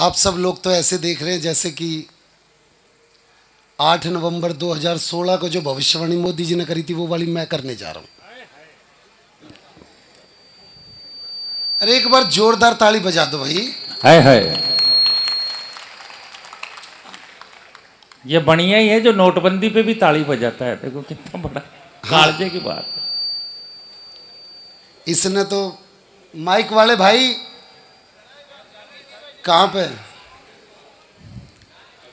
आप सब लोग तो ऐसे देख रहे हैं जैसे कि 8 नवंबर 2016 को जो भविष्यवाणी मोदी जी ने करी थी वो वाली मैं करने जा रहा हूं। अरे एक बार जोरदार ताली बजा दो भाई। हाय हाय, ये बढ़िया ही है जो नोटबंदी पे भी ताली बजाता है। देखो कितना बड़ा कालजे की बात है। इसने तो माइक वाले भाई कहां पे?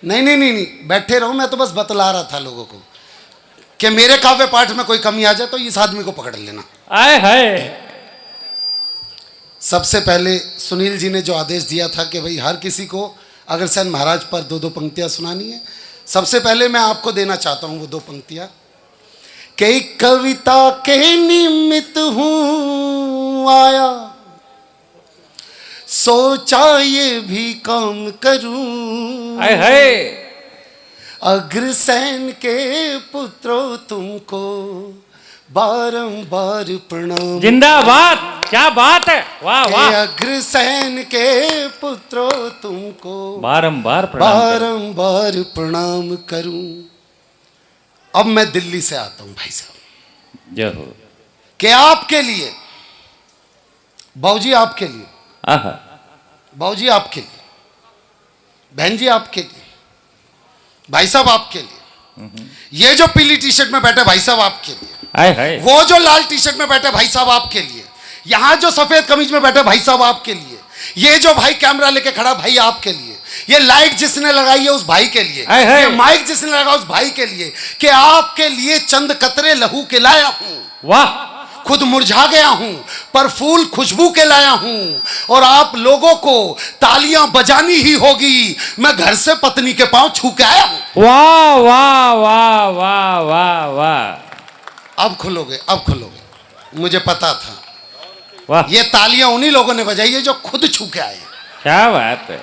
नहीं, बैठे रहो, मैं तो बस बतला रहा था लोगों को कि मेरे काव्य पाठ में कोई कमी आ जाए तो इस आदमी को पकड़ लेना। आए हाय, सबसे पहले सुनील जी ने जो आदेश दिया था कि भाई हर किसी को अगर सेन महाराज पर दो दो पंक्तियां सुनानी है, सबसे पहले मैं आपको देना चाहता हूं वो दो पंक्तियां। कई कविता के निमित्त हूं आया, सोचा ये भी काम करूं। आए हाय, अग्रसेन के पुत्रों तुमको बारंबार प्रणाम। जिंदाबाद, क्या बात है, वाह वाह। अग्रसेन के पुत्रों तुमको बारंबार बारंबार प्रणाम करूं। अब मैं दिल्ली से आता हूं भाई साहब, जय हो। कि आपके लिए बाबूजी, आपके लिए आहा, बाबूजी, आपके लिए बहन जी, आपके लिए भाई साहब, आपके लिए ये जो पीली टी शर्ट में बैठे भाई साहब आपके लिए, आए हाय, वो जो लाल टी शर्ट में बैठे भाई साहब आपके लिए, यहां जो सफेद कमीज में बैठे भाई साहब आपके लिए, ये जो भाई कैमरा लेके खड़ा भाई आपके लिए, ये लाइट जिसने लगाई है उस भाई के लिए, ये माइक जिसने लगाया उस भाई के लिए, कि आपके लिए चंद कतरे लहू के लाया हूं। वाह, खुद मुरझा गया हूं पर फूल खुशबू के लाया हूं, और आप लोगों को तालियां बजानी ही होगी। मैं घर से पत्नी के पांव छू के आया हूं। वाह वाह वाह वाह वाह वाह। अब खुलोगे, अब खुलोगे, मुझे पता था। वाह, ये तालियां उन्हीं लोगों ने बजाई है जो खुद छू के आए। क्या बात है।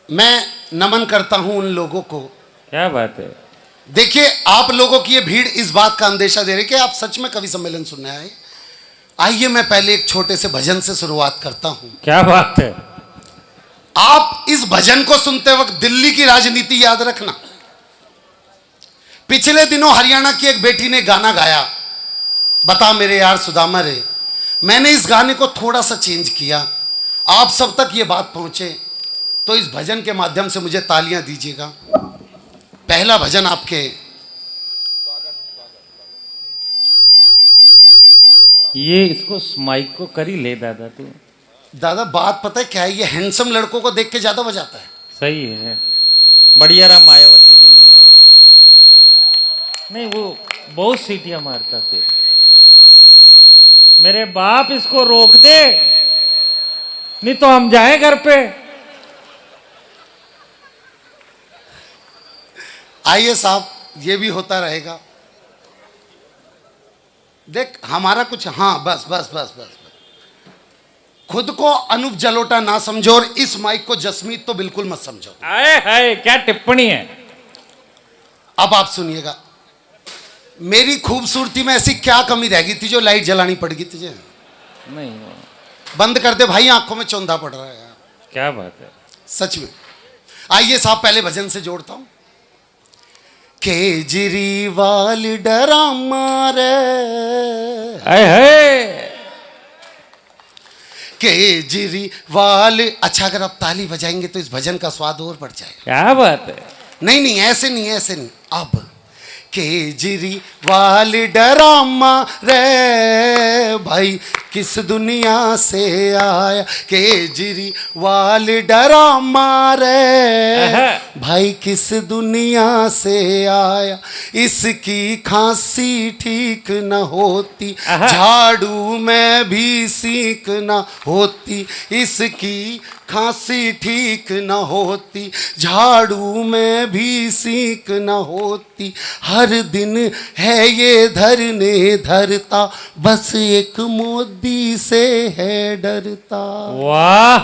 मैं नमन करता हूं उन लोगों को। क्या बात है। देखिए, आप लोगों की ये भीड़ इस बात का अंदेशा दे रही कि आप सच में कवि सम्मेलन सुनने आए। आइए मैं पहले एक छोटे से भजन से शुरुआत करता हूं। क्या बात है। आप इस भजन को सुनते वक्त दिल्ली की राजनीति याद रखना। पिछले दिनों हरियाणा की एक बेटी ने गाना गाया, बता मेरे यार सुदामा रे। मैंने इस गाने को थोड़ा सा चेंज किया, आप सब तक ये बात पहुंचे तो इस भजन के माध्यम से मुझे तालियां दीजिएगा। पहला भजन आपके। ये इसको माइक को कर ही ले दादा तू। दादा बात पता है क्या है, ये हैंडसम लड़कों को देख के ज्यादा बजाता है। सही है, बढ़िया रहा मायावती जी नहीं आए। नहीं, वो बहुत सीटियां मारता थे। मेरे बाप इसको रोक दे, नहीं तो हम जाए घर पे। आइए साहब, ये भी होता रहेगा। देख हमारा कुछ, हाँ बस बस बस बस, खुद को अनूप जलोटा ना समझो और इस माइक को जसमीत तो बिल्कुल मत समझो। आए हाय, क्या टिप्पणी है। अब आप सुनिएगा, मेरी खूबसूरती में ऐसी क्या कमी रह गई थी जो लाइट जलानी पड़ गई तुझे? नहीं, बंद कर दे भाई, आंखों में चौंधा पड़ रहा है यार। क्या बात है, सच में। आइए साहब, पहले भजन से जोड़ता हूं। केजरीवाल डरामा रे, आए हाय, केजरीवाल। अच्छा, अगर आप ताली बजाएंगे तो इस भजन का स्वाद और बढ़ जाएगा। क्या बात है। नहीं, ऐसे नहीं, ऐसे नहीं। अब केजरीवाल डरामा रे, भाई किस दुनिया से आया। केजरीवाल डरामा रे, भाई किस दुनिया से आया। इसकी खांसी ठीक न होती, झाड़ू में भी सीख न होती। इसकी खांसी ठीक न होती, झाड़ू में भी सीख न होती। हर दिन है ये धरने धरता, बस एक मोदी से है डरता। वाह,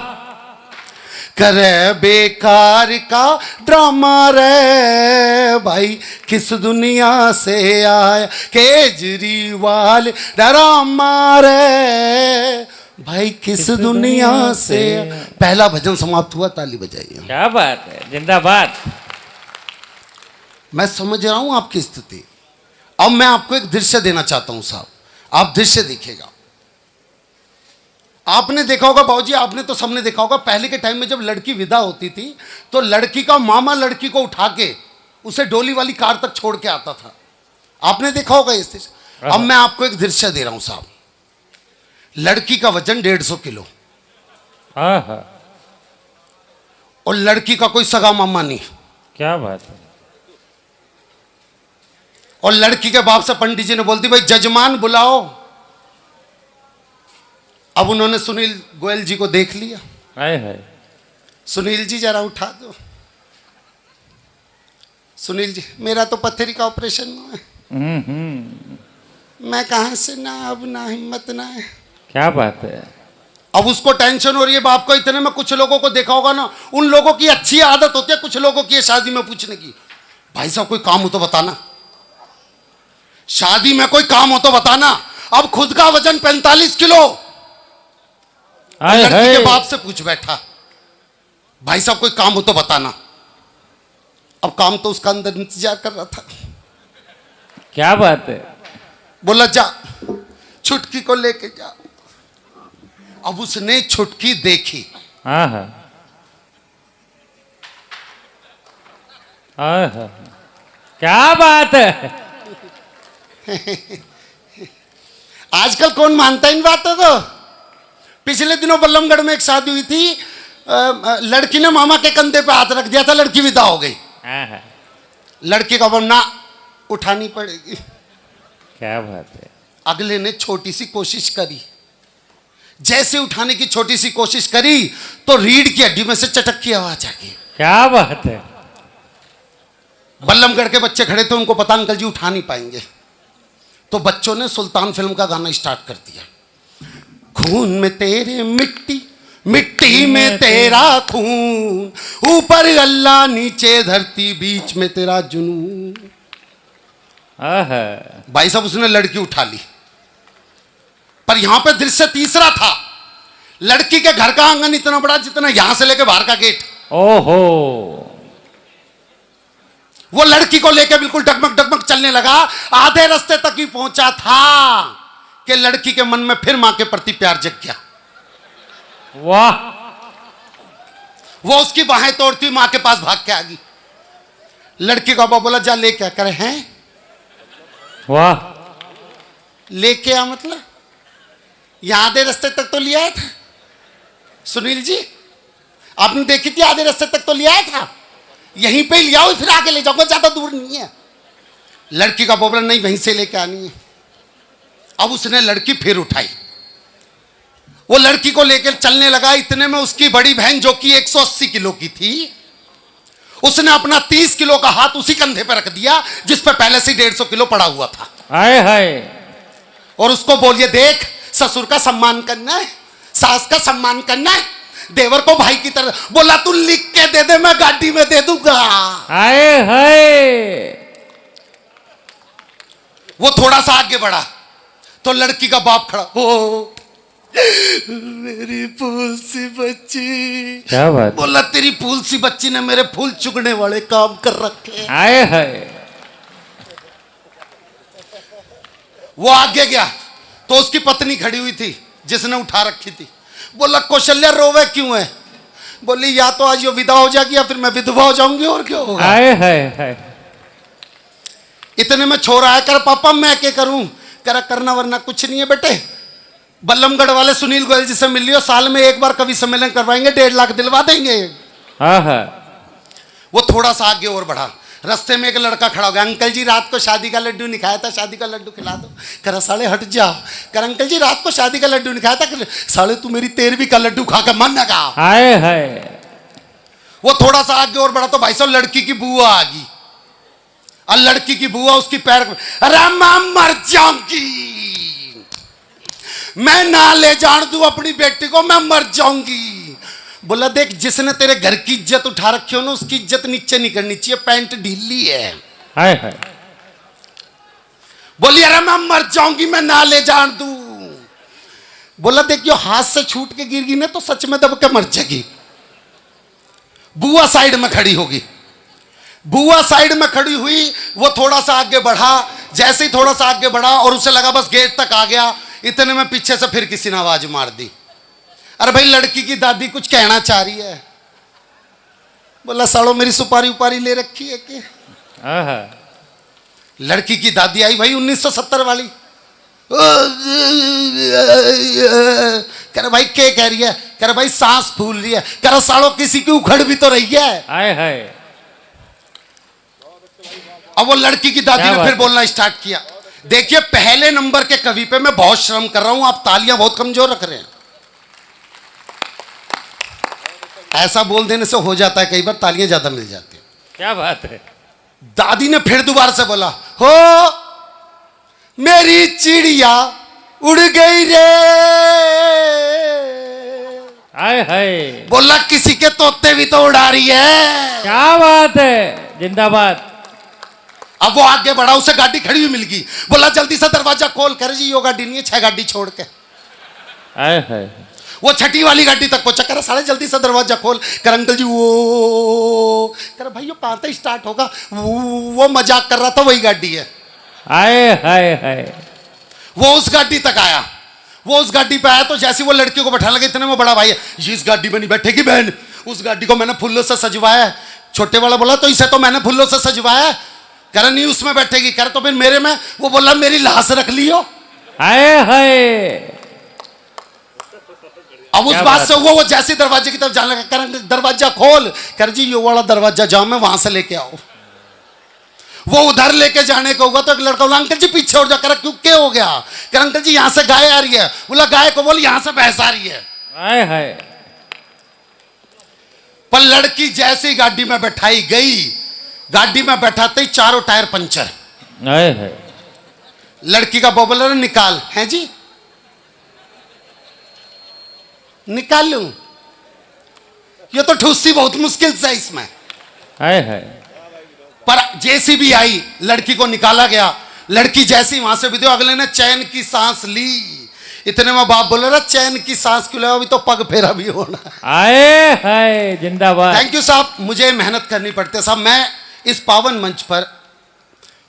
करे बेकार का ड्रामा रे, भाई किस दुनिया से आया। केजरीवाल डरामा रे, भाई किस दुनिया से। पहला भजन समाप्त हुआ, ताली बजाइए। क्या बात है, जिंदाबाद। मैं समझ रहा हूं आपकी स्थिति। अब मैं आपको एक दृश्य देना चाहता हूं साहब, आप दृश्य देखिएगा। आपने देखा होगा बाबूजी, आपने तो सबने देखा होगा, पहले के टाइम में जब लड़की विदा होती थी तो लड़की का मामा लड़की को उठा के उसे डोली वाली कार तक छोड़ के आता था। आपने देखा होगा इस दृश्य। अब मैं आपको एक दृश्य दे रहा हूं साहब। लड़की का वजन 150 किलो और लड़की का कोई सगा मामा नहीं। क्या बात है। और लड़की के बाप से पंडित जी ने बोलती भाई जजमान बुलाओ। अब उन्होंने सुनील गोयल जी को देख लिया। हाय हाय। सुनील जी जरा उठा दो। सुनील जी मेरा तो पथरी का ऑपरेशन हुआ है, मैं कहां से ना अब ना हिम्मत ना है। क्या बात है। अब उसको टेंशन हो रही है बाप को। इतने में कुछ लोगों को देखा होगा ना, उन लोगों की अच्छी आदत होती है कुछ लोगों की शादी में पूछने की, भाई साहब कोई काम हो तो बताना, शादी में कोई काम हो तो बताना। अब खुद का वजन 45 किलो, लड़की के बाप से पूछ बैठा भाई साहब कोई काम हो तो बताना। अब काम तो उसका अंदर इंतजार कर रहा था। क्या बात है। बोला जा छुटकी को लेके जा। अब उसने छुटकी देखी। हाँ हाँ हाँ हाँ। क्या बात है। आजकल कौन मानता है इन बातों को। पिछले दिनों बल्लमगढ़ में एक शादी हुई थी, लड़की ने मामा के कंधे पे हाथ रख दिया था, लड़की विदा हो गई। लड़की का बनना उठानी पड़ेगी। क्या बात है। अगले ने छोटी सी कोशिश करी, जैसे उठाने की छोटी सी कोशिश करी तो रीढ़ की हड्डी में से चटक की आवाज आ गई। क्या बात है। बल्लमगढ़ के बच्चे खड़े थे, उनको पता अंकल जी उठा नहीं पाएंगे, तो बच्चों ने सुल्तान फिल्म का गाना स्टार्ट कर दिया। खून में तेरे मिट्टी, मिट्टी में तेरा खून, ऊपर अल्लाह नीचे धरती, बीच में तेरा जुनून। भाई साहब उसने लड़की उठा ली, पर यहां पे दृश्य तीसरा था। लड़की के घर का आंगन इतना बड़ा जितना यहां से लेके बाहर का गेट। ओहो। वो लड़की को लेके बिल्कुल डगमग डगमग चलने लगा। आधे रास्ते तक ही पहुंचा था कि लड़की के मन में फिर मां के प्रति प्यार जग गया। वाह। वो उसकी बाहें तोड़ती मां के पास भाग के आ गई। लड़की का बाप बोला जा ले क्या करे हैं। वाह। लेके आ मतलब यहां आधे रास्ते तक तो लिया था। सुनील जी आपने देखी थी, आधे रास्ते तक तो लिया था, यहीं पे लिया हो, फिर आगे ले जाओगे, ज्यादा दूर नहीं है। लड़की का बोला नहीं वहीं से लेके आनी है। अब उसने लड़की फिर उठाई, वो लड़की को लेकर चलने लगा। इतने में उसकी बड़ी बहन जो कि 180 किलो की थी, उसने अपना 30 किलो का हाथ उसी कंधे पर रख दिया जिस पर पहले से 150 किलो पड़ा हुआ था। हाय हाय। और उसको बोलिए देख ससुर का सम्मान करना है, सास का सम्मान करना है, देवर को भाई की तरह। बोला तू लिख के दे दे, मैं गाड़ी में दे दूंगा। हाय हाय। वो थोड़ा सा आगे बढ़ा तो लड़की का बाप खड़ा, हो मेरी फूल सी बच्ची। क्या बात। बोला तेरी फूल सी बच्ची ने मेरे फूल चुगने वाले काम कर रखे। हाय हाय। वो आगे गया तो उसकी पत्नी खड़ी हुई थी जिसने उठा रखी थी। बोला कौशल्या रोवे क्यों है। बोली या तो आज ये विदा हो जाएगी या फिर मैं विधवा हो जाऊंगी, और क्या होगा। हाय हाय हाय। इतने में छोरा है, कर पापा मैं क्या करूं। कर करना वरना कुछ नहीं है बेटे। बल्लमगढ़ वाले सुनील गोयल जी से मिल लियो, साल में एक बार कवि सम्मेलन करवाएंगे, 1.5 लाख दिलवा देंगे। हाँ हाँ। वो थोड़ा सा आगे और बढ़ा, रास्ते में एक लड़का खड़ा हो गया। अंकल जी रात को शादी का लड्डू नहीं खाया था, शादी का लड्डू खिला दो। कर साले हट जा। कर अंकल जी रात को शादी का लड्डू नहीं खाया था, साले तू मेरी 13वीं का लड्डू खा कर मन लगा। हाय हाय। वो थोड़ा सा आगे और बढ़ा तो भाई साहब लड़की की बुआ आ गई। और लड़की की बुआ उसकी पैर, अरे मैं मर जाऊंगी, मैं ना ले जान दूं अपनी बेटी को, मैं मर जाऊंगी। बोला देख जिसने तेरे घर की इज्जत उठा रखी हो ना, उसकी इज्जत नीचे नहीं करनी चाहिए, पैंट ढीली है। हाय हाय। बोली अरे मैं मर जाऊंगी, मैं ना ले जान दूं। बोला देखियो हाथ से छूट के गिर गई ना तो सच में दब के मर जाएगी। बुआ साइड में खड़ी होगी। बुआ साइड में खड़ी हुई, वो थोड़ा सा आगे बढ़ा, जैसे ही थोड़ा सा आगे बढ़ा और उसे लगा बस गेट तक आ गया, इतने में पीछे से फिर किसी ने आवाज मार दी, अरे भाई लड़की की दादी कुछ कहना चाह रही है। बोला सालो मेरी सुपारी उपारी ले रखी है कि? लड़की की दादी आई भाई 1970 वाली, कह रहे भाई क्या कह रही है? कह रहे भाई सांस फूल रही है। कह रहे सालो किसी की उखड़ भी तो रही है। हाय हाय। अब वो लड़की की दादी ने फिर बोलना स्टार्ट किया, देखिए पहले नंबर के कवि पे मैं बहुत श्रम कर रहा हूं, आप तालियां बहुत कमजोर रख रहे हैं। ऐसा बोल देने से हो जाता है कई बार तालियां ज्यादा मिल जाती हैं। क्या बात है। दादी ने फिर दोबारा से बोला, हो मेरी चिड़िया उड़ गई रे। हाय हाय। बोला किसी के तोते भी तो उड़ा रही है। क्या बात है, जिंदाबाद। अब वो आगे बढ़ा, उसे गाड़ी खड़ी हुई मिल गई। बोला जल्दी से दरवाजा खोल। कर जी यो गाड़ी नहीं है, 6 गाड़ी छोड़ के। हाय हाय। वो छठी वाली गाड़ी तक पहुंचा। कर साले जल्दी से दरवाजा खोल। कर अंकल जी वो कर भाई ये कहां तक स्टार्ट होगा, वो मजाक कर रहा था, वही गाड़ी है। हाय हाय हाय। वो उस गाड़ी तक आया। वो उस गाड़ी पे आया तो जैसे वो लड़कियों को बैठा लगे, इतने में बड़ा भाई है, ये इस गाड़ी में नहीं बैठेगी बहन, उस गाड़ी को मैंने फूलों से सजवाया है। छोटे वाला बोला तो इसे तो मैंने फूलों से सजवाया। कह नहीं उसमें बैठेगी। कह तो फिर मेरे में। वो बोला मेरी लाश रख लियो। हाय हाय। अब उस बात से वो जैसे दरवाजे की तरफ जाने लगा। कर दरवाजा खोल। कर जी ये वाला दरवाजा जाओ, मैं वहां से लेके आओ। वो उधर लेके जाने को होगा तो एक लड़का बोला अंकल जी पीछे और जा। कर क्यों क्या हो गया? कर अंकल जी यहां से गाय आ रही है। बोला गाय को बोल यहां से भैंस आ रही है। हाय हाय। पर लड़की जैसी गाड़ी में बैठाई गई, गाड़ी में बैठाते ही चारों टायर पंचर। हाय हाय। लड़की का बॉबलर निकाल। है जी निकाल लूं? ये तो ठूसी बहुत मुश्किल से इसमें। हाय हाय। पर जेसीबी आई, लड़की को निकाला गया। लड़की जैसी वहां से विद्यो, अगले ने चैन की सांस ली। इतने में बाप बोल रहा चैन की सांस क्यों ले, अभी तो पग फेरा भी होना। हाय हाय, जिंदाबाद। थैंक यू साहब, मुझे मेहनत करनी पड़ती है साहब। मैं इस पावन मंच पर,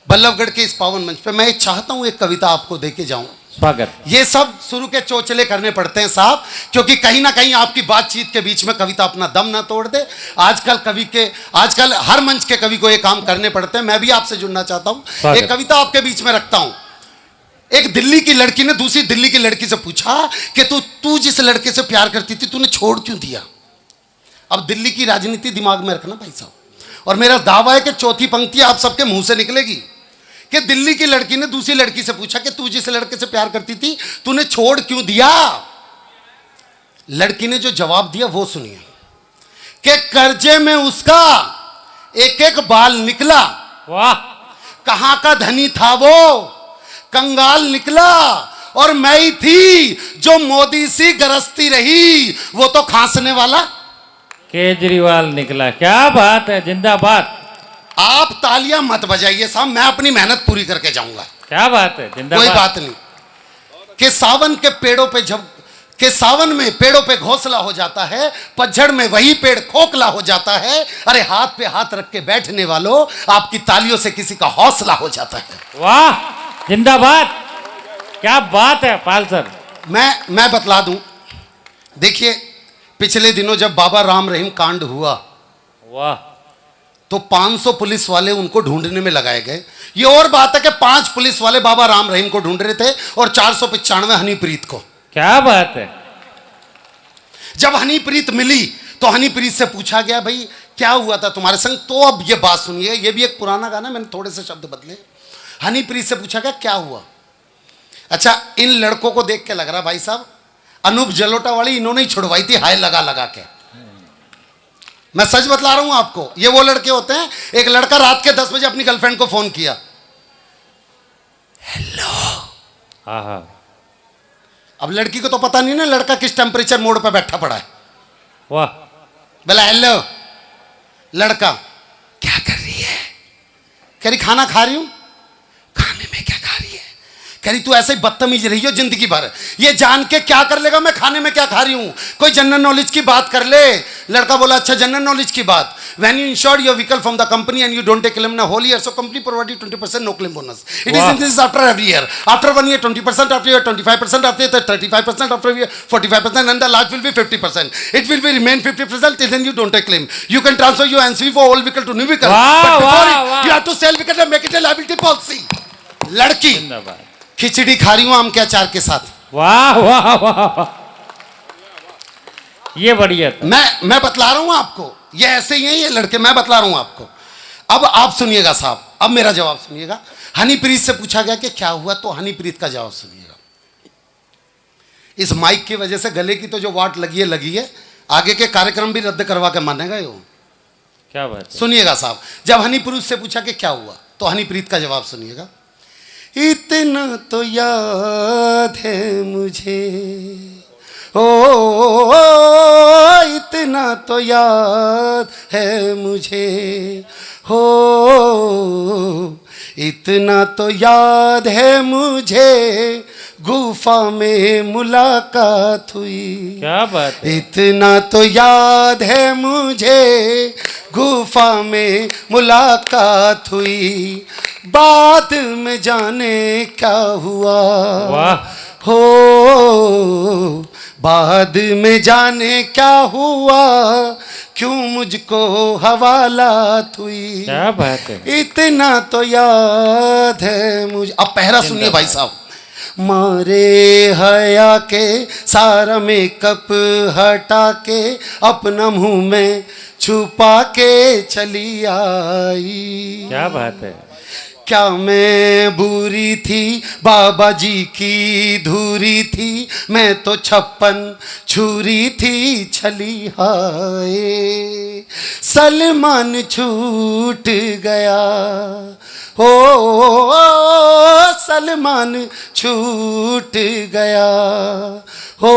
बल्लभगढ़ के इस पावन मंच पर मैं चाहता हूं एक कविता आपको देके जाऊं। स्वागत। ये सब शुरू के चोचले करने पड़ते हैं साहब, क्योंकि कहीं ना कहीं आपकी बातचीत के बीच में कविता अपना दम ना तोड़ दे। आजकल हर मंच के कवि को ये काम करने पड़ते हैं। मैं भी आपसे जुड़ना चाहता हूं, एक कविता आपके बीच में रखता हूं। एक दिल्ली की लड़की ने दूसरी दिल्ली की लड़की से पूछा कि तू जिस लड़के से प्यार करती थी तूने छोड़ क्यों दिया? अब दिल्ली की राजनीति दिमाग में रखना भाई साहब, और मेरा दावा है कि चौथी पंक्ति आप सबके मुंह से निकलेगी कि दिल्ली की लड़की ने दूसरी लड़की से पूछा कि तू जिस लड़के से प्यार करती थी तूने छोड़ क्यों दिया? लड़की ने जो जवाब दिया वो सुनिए कि कर्जे में उसका एक एक बाल निकला। वाह। कहां का धनी था वो, कंगाल निकला। और मैं ही थी जो मोदी सी गरजती रही, वो तो खांसने वाला केजरीवाल निकला। क्या बात है, जिंदाबाद। आप तालियां मत बजाइए साहब, मैं अपनी मेहनत पूरी करके जाऊंगा। क्या बात है, जिंदाबाद। कोई बात नहीं कि सावन के पेड़ों पे सावन में पेड़ों पे घोंसला हो जाता है, पतझड़ में वही पेड़ खोखला हो जाता है। अरे हाथ पे हाथ रख के बैठने वालों, आपकी तालियों से किसी का हौसला हो जाता है। वाह, जिंदाबाद। क्या बात है पाल सर। मैं बतला दूं, देखिए पिछले दिनों जब बाबा राम रहीम कांड हुआ, वाह, तो 500 पुलिस वाले उनको ढूंढने में लगाए गए। ये और बात है कि 5 पुलिस वाले बाबा राम रहीम को ढूंढ रहे थे और 495 हनीप्रीत को। क्या बात है। जब हनीप्रीत मिली तो हनीप्रीत से पूछा गया भाई क्या हुआ था तुम्हारे संग? तो अब ये बात सुनिए, ये भी एक पुराना गाना, मैंने थोड़े से शब्द बदले। हनीप्रीत से पूछा गया क्या हुआ? अच्छा, इन लड़कों को देख के लग रहा भाई साहब अनूप जलोटा वाली इन्होंने ही छुड़वाई थी हाय लगा लगा के। मैं सच बतला रहा हूं आपको, ये वो लड़के होते हैं। एक लड़का रात के 10 बजे अपनी गर्लफ्रेंड को फोन किया, हेलो। हाँ। अब लड़की को तो पता नहीं ना लड़का किस टेम्परेचर मोड पे बैठा पड़ा है। वाह। बोला हेलो। लड़का क्या कर रही है? कह रही खाना खा रही हूं। खाने में क्या खा रही है? कह रही तू ऐसे ही बदतमीज रही हो जिंदगी भर, ये जान के क्या कर लेगा मैं खाने में क्या खा रही हूँ, कोई जनरल नॉलेज की बात कर ले। लड़का बोला अच्छा जनरल नॉलेज की बात, when you insured your vehicle from the company and you don't take claim in a whole year, so company provide you 20% no claim bonus, it is increase after every year, after 1 year 20%, after year 25%, after year 35%, after year 45%, and the last will be 50%. It will be remain 50%, then you don't take claim. You can transfer your NCV for old vehicle to new vehicle, but before it you have to sell vehicle and make it a liability policy. लड़की खिचड़ी खा रही हूँ आम के अचार के साथ। वाह वाह वाह, ये बढ़िया था। मैं बतला रहा हूँ आपको, ये ऐसे ही है ये लड़के, मैं बतला रहा हूँ आपको। अब आप सुनिएगा साहब, अब मेरा जवाब सुनिएगा। हनीप्रीत से पूछा गया कि क्या हुआ, तो हनीप्रीत का जवाब सुनिएगा। इस माइक की वजह से गले की तो जो वाट लगी है, आगे के कार्यक्रम भी रद्द करवा के मानेगा ये। क्या बात है? सुनिएगा साहब, जब हनीप्रीत से पूछा कि क्या हुआ, तो हनीप्रीत का जवाब सुनिएगा। इतना तो याद है मुझे, ओ इतना तो याद है मुझे, हो इतना तो याद है मुझे, गुफा में मुलाकात हुई। क्या बात है? इतना तो याद है मुझे, गुफा में मुलाकात हुई, बाद में जाने क्या हुआ। वाह, हो बाद में जाने क्या हुआ, क्यों मुझको हवालात हुई। क्या बात है? इतना तो याद है मुझे। अब पहरा सुनिए भाई साहब। मारे हया के सारा मेकअप हटा के, अपना मुंह में छुपा के चली आई। क्या बात है? क्या मैं बुरी थी, बाबा जी की धूरी थी, मैं तो 56 छुरी थी छली हाय। सलमान छूट गया, हो सलमान छूट गया, हो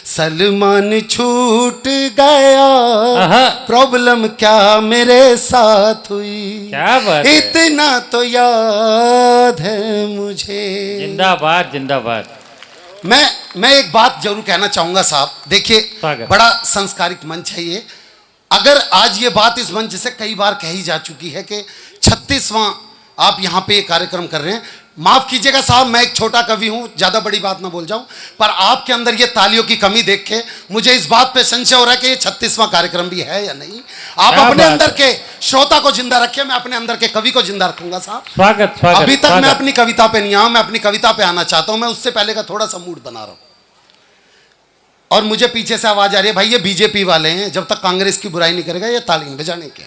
सलमान छूट गया, प्रॉब्लम क्या मेरे साथ हुई। क्या बात है? इतना तो याद है मुझे। जिंदाबाद जिंदाबाद। मैं एक बात जरूर कहना चाहूंगा साहब, देखिए बड़ा संस्कारिक मंच है ये। अगर आज ये बात इस मंच से कई बार कही जा चुकी है कि 36वां आप यहाँ पे ये कार्यक्रम कर रहे हैं, माफ कीजिएगा साहब, मैं एक छोटा कवि हूँ, ज्यादा बड़ी बात ना बोल जाऊं, पर आपके अंदर ये तालियों की कमी देख के मुझे इस बात पे संशय हो रहा है कि ये 36वां कार्यक्रम भी है या नहीं। आप अपने अंदर के श्रोता को जिंदा रखिए, मैं अपने अंदर के कवि को जिंदा रखूंगा साहब। स्वागत स्वागत। अभी तक मैं अपनी कविता पे नहीं आया, मैं अपनी कविता पे आना चाहता हूं। मैं उससे पहले का थोड़ा सा मूड बना रहा हूं। और मुझे पीछे से आवाज आ रही है, भाई ये बीजेपी वाले हैं, जब तक कांग्रेस की बुराई नहीं करेगा ये तालीम बजाने के।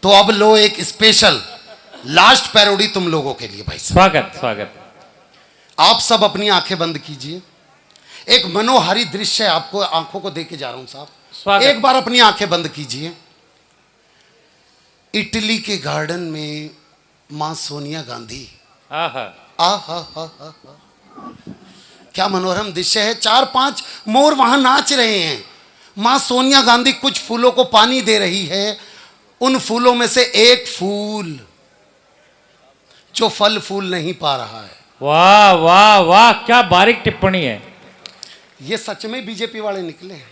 तो अब लो एक स्पेशल लास्ट पैरोडी तुम लोगों के लिए भाई साहब। स्वागत स्वागत। आप सब अपनी आंखें बंद कीजिए, एक मनोहारी दृश्य आपको आंखों को देके जा रहा हूं साहब। एक बार अपनी आंखें बंद कीजिए। इटली के गार्डन में मां सोनिया गांधी, क्या मनोरम दृश्य है। 4-5 मोर वहां नाच रहे हैं। मां सोनिया गांधी कुछ फूलों को पानी दे रही है। उन फूलों में से एक फूल जो फल फूल नहीं पा रहा है। वाह वाह वाह, क्या बारीक टिप्पणी है। ये सच में बीजेपी वाले निकले हैं।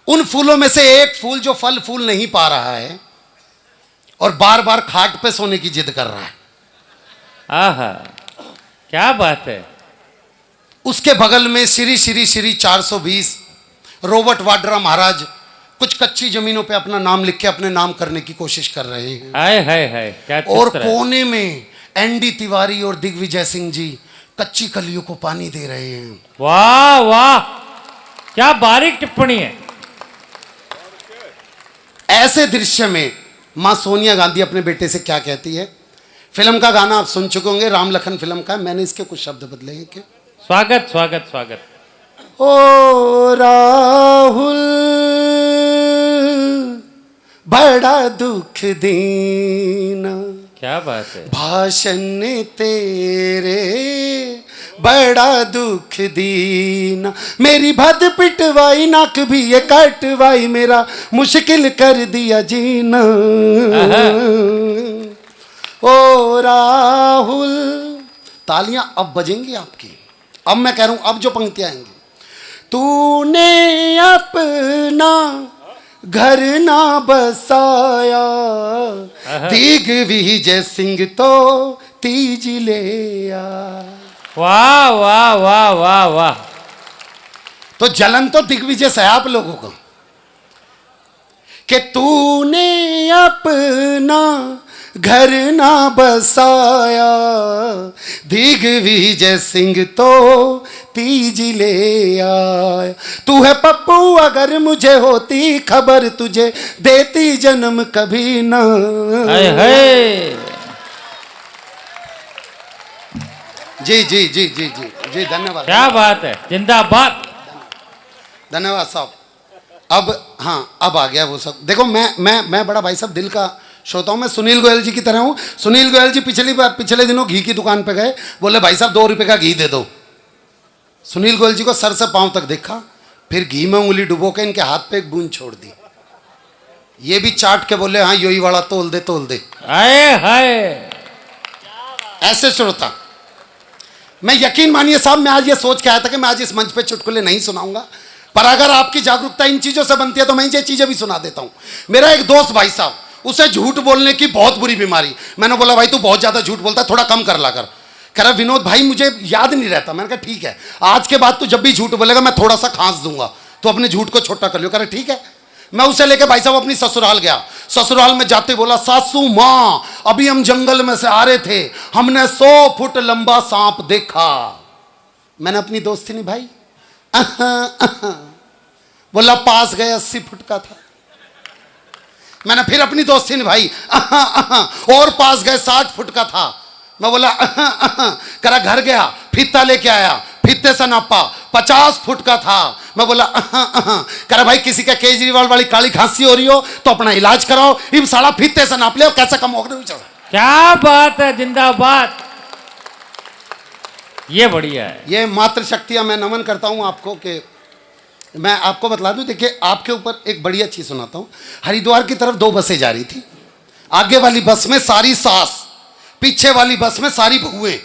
उन फूलों में से एक फूल जो फल फूल नहीं पा रहा है और बार बार खाट पे सोने की जिद कर रहा है। आहा, क्या बात है। उसके बगल में श्री श्री श्री 420 रॉबर्ट वाड्रा महाराज कुछ कच्ची जमीनों पे अपना नाम लिख के अपने नाम करने की कोशिश कर रहे हैं। हाय क्या और कोने में एनडी तिवारी और दिग्विजय सिंह जी कच्ची कलियों को पानी दे रहे हैं। वाह वाह, क्या बारीक टिप्पणी है। ऐसे दृश्य में मां सोनिया गांधी अपने बेटे से क्या कहती है। फिल्म का गाना आप सुन चुके होंगे, राम लखन फिल्म का, मैंने इसके कुछ शब्द बदले हैं। क्या स्वागत स्वागत स्वागत। ओ राहुल बड़ा दुख देना, क्या बात है। भाषण तेरे बड़ा दुख दीना, मेरी भद पिटवाई नाक भी ये कटवाई, मेरा मुश्किल कर दिया जीना। ओ राहुल। तालियां अब बजेंगी आपकी। अब मैं कह रहा हूं, अब जो पंक्तियां आएंगी, तूने अपना घर ना बसाया, दिग्विजय सिंह तो तीज ले आ। वाह वाह वाह वाह वाह। तो जलन तो दिग्विजय से है आप लोगों को कि तूने अपना घर ना बसाया, दिग्विजय सिंह तो तीज ले आया। तू है पप्पू अगर मुझे होती खबर, तुझे देती जन्म कभी ना। हाय हाय। जी जी जी जी जी जी, धन्यवाद। क्या बात है, जिंदाबाद। धन्यवाद साहब। अब हाँ, अब आ गया वो सब। देखो मैं बड़ा भाई साहब दिल का श्रोता हूँ। मैं सुनील गोयल जी की तरह हूँ। सुनील गोयल जी पिछले दिनों घी की दुकान पे गए, बोले भाई साहब 2 रुपए का घी दे दो। सुनील गोयल जी को सर से पांव तक देखा, फिर घी में उंगली डुबो के इनके हाथ पे एक बूंद छोड़ दी। ये भी चाट के बोले हाँ योही वाला तोल दे तोल दे। हाय हाय। ऐसे श्रोता। मैं यकीन मानिए साहब, मैं आज ये सोच के आया था कि मैं आज इस मंच पे चुटकुले नहीं सुनाऊंगा, पर अगर आपकी जागरूकता इन चीजों से बनती है तो मैं ये चीजें भी सुना देता हूं। मेरा एक दोस्त भाई साहब, उसे झूठ बोलने की बहुत बुरी बीमारी। मैंने बोला भाई तू बहुत ज्यादा झूठ बोलता है, थोड़ा कम कर ला कर। कह रहा विनोद भाई मुझे याद नहीं रहता। मैंने कहा ठीक है, आज के बाद तू जब भी झूठ बोलेगा मैं थोड़ा सा खांस दूंगा, तो अपने झूठ को छोटा कर लियो। कह रहा ठीक है। मैं उसे लेके भाई साहब अपनी ससुराल गया। ससुराल में जाते बोला सासू माँ अभी हम जंगल में से आ रहे थे, हमने 100 फुट लंबा सांप देखा। मैंने अपनी दोस्ती निभाई। बोला पास गए 80 फुट का था। मैंने फिर अपनी दोस्ती निभाई। और पास गए 60 फुट का था। मैं बोला करा घर गया, फीता लेके आया, फीते से नापा 50 फुट का था। मैं बोला करा भाई किसी का केजरीवाल वाली काली खांसी हो रही हो तो अपना इलाज कराओ, इब साला फीते से नाप ले, कैसा कम होगा। क्या बात है, जिंदाबाद। ये बढ़िया है। ये मातृशक्तियां मैं नमन करता हूं आपको। कि मैं आपको बतला दूं, देखिए आपके ऊपर एक बढ़िया चीज सुनाता हूं। हरिद्वार की तरफ 2 बसें जा रही थी। आगे वाली बस में सारी सास, पीछे वाली बस में सारी बहुएं।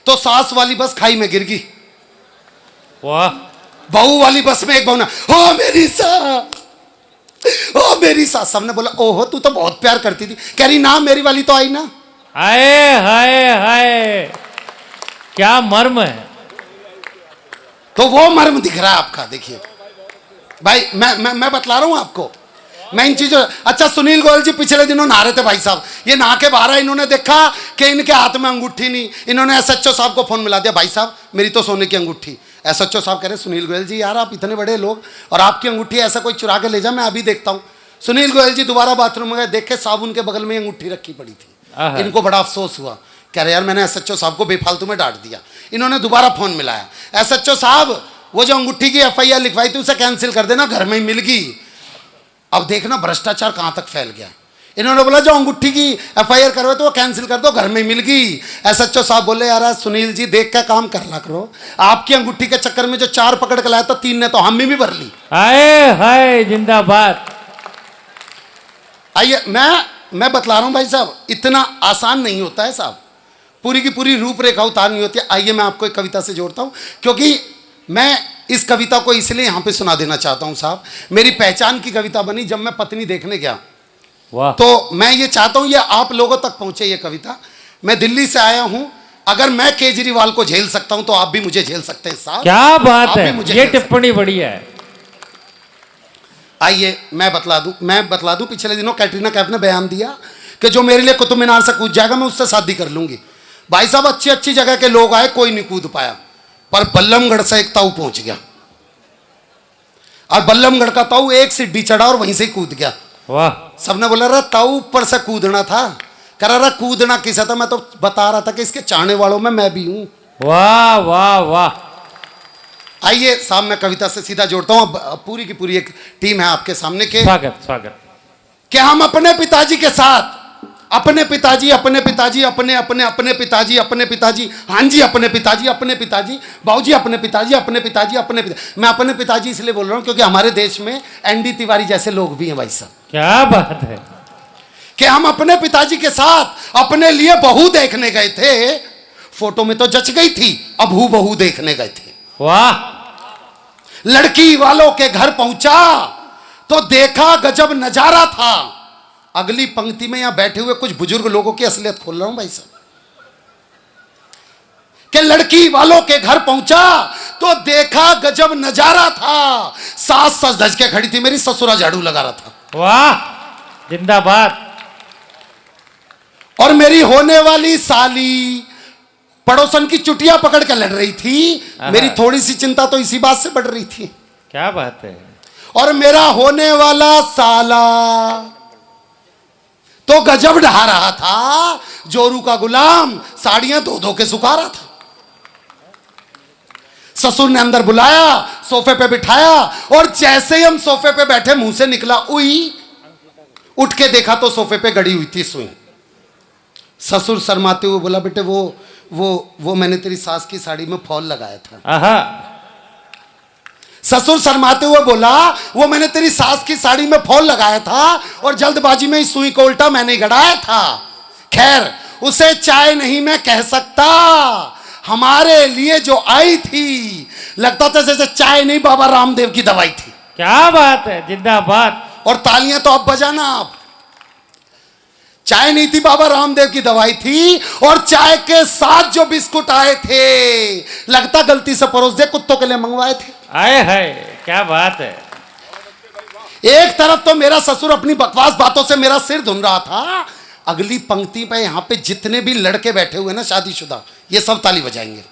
तो सास वाली बस खाई में गिर गई। वाह। बहू वाली बस में एक बहू ना, ओ मेरी सास, ओ मेरी सास। सबने बोला ओहो तू तो बहुत प्यार करती थी। कह रही ना मेरी वाली तो आई ना। हाय हाय हाय, क्या मर्म है। तो वो मर्म दिख रहा है आपका। देखिए भाई मैं बतला रहा हूं आपको, मैं इन चीजों। अच्छा सुनील गोयल जी पिछले दिनों नहा रहे थे भाई साहब। ये नहा के बाहर इन्होंने देखा कि इनके हाथ में अंगूठी नहीं। इन्होंने एसएचओ साहब को फोन मिला दिया, भाई साहब मेरी तो सोने की अंगूठी। एसएचओ साहब कह रहे सुनील गोयल जी यार आप इतने बड़े लोग और आपकी अंगूठी ऐसा कोई चुरा के ले जा, मैं अभी देखता हूँ। सुनील गोयल जी दोबारा बाथरूम में गए, देखे साबुन के बगल में अंगूठी रखी पड़ी थी। इनको बड़ा अफसोस हुआ। कह रहे यार मैंने एसएचओ साहब को बेफालतू में डांट दिया। इन्होंने दोबारा फोन मिलाया, एसएचओ साहब वो जो अंगूठी की एफआईआर लिखवाई थी उसे कैंसिल कर देना, घर में ही मिल गई। अब देखना भ्रष्टाचार कहां तक फैल गया। इन्होंने बोला जो अंगूठी की एफआईआर करवाए तो वो कैंसिल कर दो, घर में ही मिल गई। एसएचओ साहब बोले यार सुनील जी देख का काम कर ला करो, आपकी अंगूठी के चक्कर में जो 4 पकड़ के लाया तो 3 ने तो हमें भी भर ली। हाय हाय, जिंदाबाद। आइए मैं बतला रहा हूं भाई साहब, इतना आसान नहीं होता है साहब, पूरी की पूरी रूपरेखा उतारनी होती है। आइए मैं आपको एक कविता से जोड़ता हूं, क्योंकि मैं इस कविता को इसलिए यहां पे सुना देना चाहता हूं साहब। मेरी पहचान की कविता बनी जब मैं पत्नी देखने गया। वाह। तो मैं ये चाहता हूं ये आप लोगों तक पहुंचे ये कविता। मैं दिल्ली से आया हूं, अगर मैं केजरीवाल को झेल सकता हूं तो आप भी मुझे झेल सकते हैं साहब। क्या बात आप भी है, मुझे ये झेल सकते हैं। टिप्पणी बढ़िया है। आइए मैं बतला दूं पिछले दिनों कैटरीना कैफ ने बयान दिया कि जो मेरे लिए कुतुब मीनार से कूद जाएगा मैं उससे शादी कर लूंगी। भाई साहब अच्छी अच्छी जगह के लोग आए, कोई नहीं कूद पाया, पर बल्लमगढ़ से एक ताऊ पहुंच गया और बल्लमगढ़ का ताऊ एक सीढ़ी चढ़ा और वहीं से ही कूद गया। वाह। सबने बोला रहा ताऊ ऊपर से कूदना था। कह रहा कूदना किसा था, मैं तो बता रहा था कि इसके चाहने वालों में मैं भी हूं। वाह वाह वाह। आइए साहब मैं कविता से सीधा जोड़ता हूं। पूरी की पूरी एक टीम है आपके सामने के स्वागत स्वागत। कि हम अपने पिताजी के साथ, अपने पिताजी अपने पिताजी अपने अपने अपने पिताजी अपने पिताजी, हाँ जी अपने पिताजी अपने पिताजी, बाबूजी अपने पिताजी अपने पिताजी अपने पिताजी। मैं अपने पिताजी इसलिए बोल रहा हूं क्योंकि हमारे देश में एनडी तिवारी जैसे लोग भी हैं भाई साहब। क्या बात है। कि हम अपने पिताजी के साथ अपने लिए बहू देखने गए थे। फोटो में तो जच गई थी, अब हूँ बहू देखने गए थे। वाह। लड़की वालों के घर पहुंचा तो देखा गजब नजारा था। अगली पंक्ति में यहां बैठे हुए कुछ बुजुर्ग लोगों की असलियत खोल रहा हूं भाई साहब। कि लड़की वालों के घर पहुंचा तो देखा गजब नजारा था। सास सज धज के खड़ी थी, मेरी ससुरा झाड़ू लगा रहा था। वाह, जिंदाबाद। और मेरी होने वाली साली पड़ोसन की चुटिया पकड़ के लड़ रही थी। मेरी थोड़ी सी चिंता तो इसी बात से बढ़ रही थी। क्या बात है। और मेरा होने वाला साला तो गजब ढहा रहा था। जोरू का गुलाम साड़ियां धो धो के सुखा रहा था। ससुर ने अंदर बुलाया, सोफे पे बिठाया, और जैसे ही हम सोफे पे बैठे मुंह से निकला उई। उठ के देखा तो सोफे पे गड़ी हुई थी सुई। ससुर शर्माते हुए बोला, बेटे वो मैंने तेरी सास की साड़ी में फॉल लगाया था। आहा। ससुर शर्माते हुए बोला, वो मैंने तेरी सास की साड़ी में फॉल लगाया था और जल्दबाजी में इस सुई को उल्टा मैंने गड़ाया था। खैर उसे चाय नहीं मैं कह सकता, हमारे लिए जो आई थी लगता था जैसे चाय नहीं बाबा रामदेव की दवाई थी। क्या बात है, जिंदाबाद। और तालियां तो अब बजाना आप। चाय नहीं थी बाबा रामदेव की दवाई थी। और चाय के साथ जो बिस्कुट आए थे लगता गलती से परोस दे कुत्तों के लिए मंगवाए थे। आए है, क्या बात है। एक तरफ तो मेरा ससुर अपनी बकवास बातों से मेरा सिर धुन रहा था। अगली पंक्ति पे यहां पे जितने भी लड़के बैठे हुए ना शादीशुदा, ये सब ताली बजाएंगे,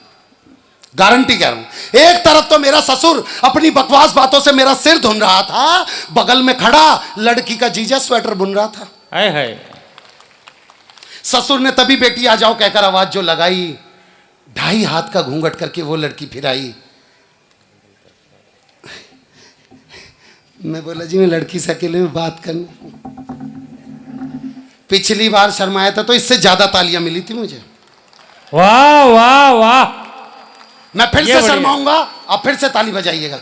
गारंटी कह रहा हूं। एक तरफ तो मेरा ससुर अपनी बकवास बातों से मेरा सिर धुन रहा था, बगल में खड़ा लड़की का जीजा स्वेटर बुन रहा था। आए है। ससुर ने तभी बेटी आ जाओ कहकर आवाज जो लगाई, 2.5 हाथ का घूंघट करके वो लड़की फिर आई। मैं बोला, जी मैं लड़की से अकेले में बात करनी। पिछली बार शर्माया था तो इससे ज्यादा तालियां मिली थी मुझे। वाह वाह वाह। मैं फिर से शर्माऊंगा, अब फिर से ताली बजाइएगा।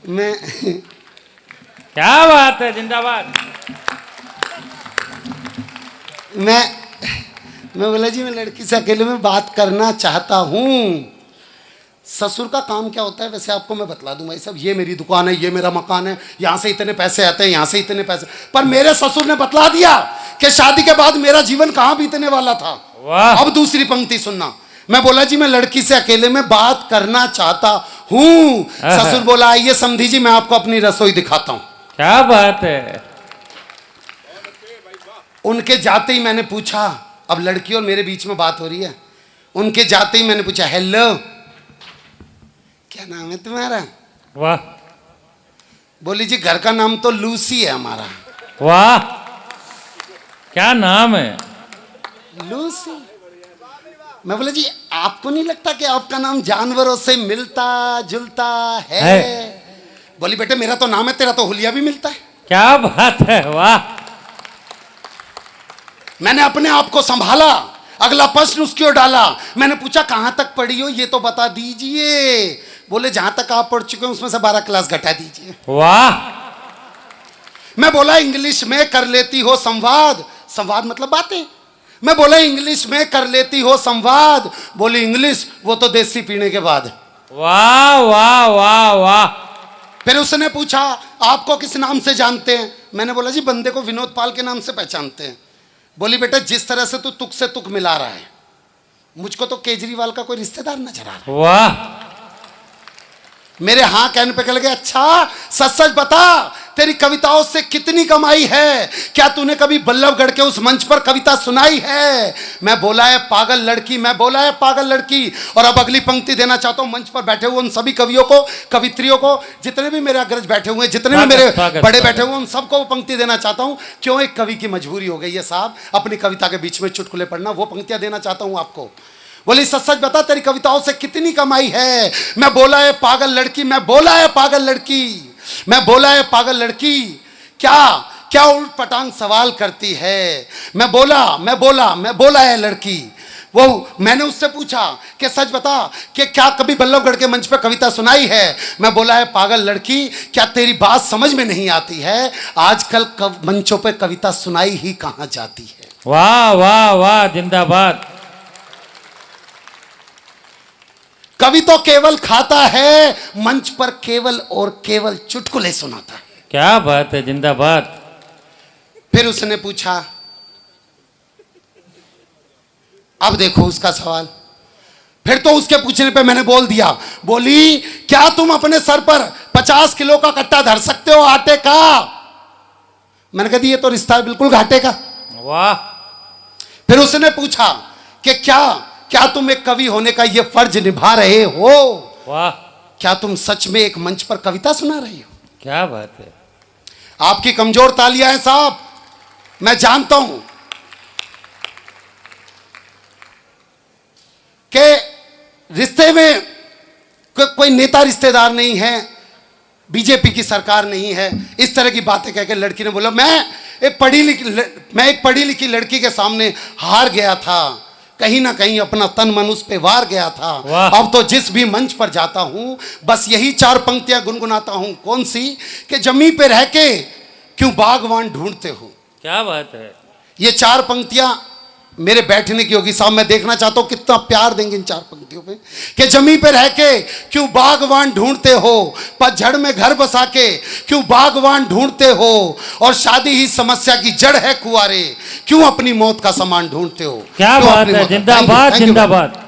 मैं क्या बात है, जिंदाबाद। मैं बोला, जी मैं लड़की से अकेले में बात करना चाहता हूं। ससुर का काम क्या होता है वैसे आपको मैं बतला दूं भाई साहब। ये मेरी दुकान है, ये मेरा मकान है, यहां से इतने पैसे आते हैं, यहां से इतने पैसे। पर मेरे ससुर ने बतला दिया कि शादी के बाद मेरा जीवन कहां बीतने वाला था। वाह। अब दूसरी पंक्ति सुनना। मैं बोला, जी मैं लड़की से अकेले में बात करना चाहता हूं। ससुर बोला, आइए समधी जी मैं आपको अपनी रसोई दिखाता हूं। क्या बात है। उनके जाते ही मैंने पूछा, अब लड़की और मेरे बीच में बात हो रही है। उनके जाते ही मैंने पूछा, हेलो क्या नाम है तुम्हारा? वाह। बोली, जी घर का नाम तो लूसी है हमारा। वाह, क्या नाम है? लूसी। मैं बोला, जी आपको नहीं लगता कि आपका नाम जानवरों से मिलता जुलता है? बोली, बेटे मेरा तो नाम है, तेरा तो हुलिया भी मिलता है। क्या बात है, वाह। मैंने अपने आप को संभाला, अगला प्रश्न उसकी ओर डाला। मैंने पूछा, कहां तक पढ़ी हो ये तो बता दीजिए। बोले, जहां तक आप पढ़ चुके हैं उसमें से 12 क्लास घटा दीजिए। वाह। मैं बोला, इंग्लिश में कर लेती हो संवाद? संवाद मतलब बातें। मैं बोला, इंग्लिश में कर लेती हो संवाद? बोली, इंग्लिश वो तो देसी पीने के बाद। वाह वाह वाह वाह। फिर उसने पूछा, आपको किस नाम से जानते हैं? मैंने बोला, जी बंदे को विनोद पाल के नाम से पहचानते हैं। बोली, बेटा जिस तरह से तू तुक से तुक मिला रहा है, मुझको तो केजरीवाल का कोई रिश्तेदार नजर आ रहा है। वाह। मेरे हाँ कहने पे कह लगे, अच्छा सच सच बता तेरी कविताओं से कितनी कमाई है? क्या तूने कभी बल्लभगढ़ के उस मंच पर कविता सुनाई है? मैं बोला है पागल लड़की, मैं बोला है पागल लड़की। और अब अगली पंक्ति देना चाहता हूं मंच पर बैठे हुए उन सभी कवियों को, कवित्रियों को, जितने भी मेरे अग्रज बैठे हुए हैं, जितने भी मेरे बड़े बैठे हुए, उन सबको वो पंक्ति देना चाहता हूं। क्यों? एक कवि की मजबूरी हो गई है साहब अपनी कविता के बीच में चुटकुले पढ़ना। वो पंक्तियां देना चाहता हूं आपको। बोली, सच सच बता तेरी कविताओं से कितनी कमाई है? मैं बोला है पागल लड़की, मैं बोला है पागल लड़की, मैं बोला है पागल लड़की। क्या क्या उल्ट पटांग सवाल करती है? मैं बोला है लड़की, वो मैंने उससे पूछा कि सच बता कि क्या कभी बल्लभगढ़ के मंच पे कविता सुनाई है। मैं बोला है पागल लड़की, क्या तेरी बात समझ में नहीं आती है? आजकल मंचों पे कविता सुनाई ही कहाँ जाती है। वाह वाह वाह, जिंदाबाद। कवि तो केवल खाता है, मंच पर केवल और केवल चुटकुले सुनाता है। क्या बात है, जिंदाबाद। फिर उसने पूछा, अब देखो उसका सवाल। फिर तो उसके पूछने पे मैंने बोल दिया, बोली क्या तुम अपने सर पर 50 किलो का कट्टा धर सकते हो आटे का? मैंने कहा ये तो रिश्ता है बिल्कुल घाटे का। वाह। फिर उसने पूछा कि क्या तुम एक कवि होने का ये फर्ज निभा रहे हो? वाह। क्या तुम सच में एक मंच पर कविता सुना रही हो? क्या बात है। आपकी कमजोर तालियां हैं साहब, मैं जानता हूं कि रिश्ते में कोई नेता रिश्तेदार नहीं है, बीजेपी की सरकार नहीं है, इस तरह की बातें कहकर लड़की ने बोला मैं एक पढ़ी लिखी लड़की के सामने हार गया था, कहीं ना कहीं अपना तन मन उस पे वार गया था। अब तो जिस भी मंच पर जाता हूं बस यही 4 पंक्तियां गुनगुनाता हूं। कौन सी? कि जमी पे रह के क्यों बागवान ढूंढते हो। क्या बात है। ये 4 पंक्तियां मेरे बैठने की होगी साहब, मैं देखना चाहता हूं कितना प्यार देंगे इन 4 पंक्तियों पे। कि जमी पे रह के क्यों बागवान ढूंढते हो, पतझड़ में घर बसा के क्यों बागवान ढूंढते हो, और शादी ही समस्या की जड़ है कुंवारे, क्यों अपनी मौत का सामान ढूंढते हो। क्या बात है, जिंदाबाद जिंदाबाद।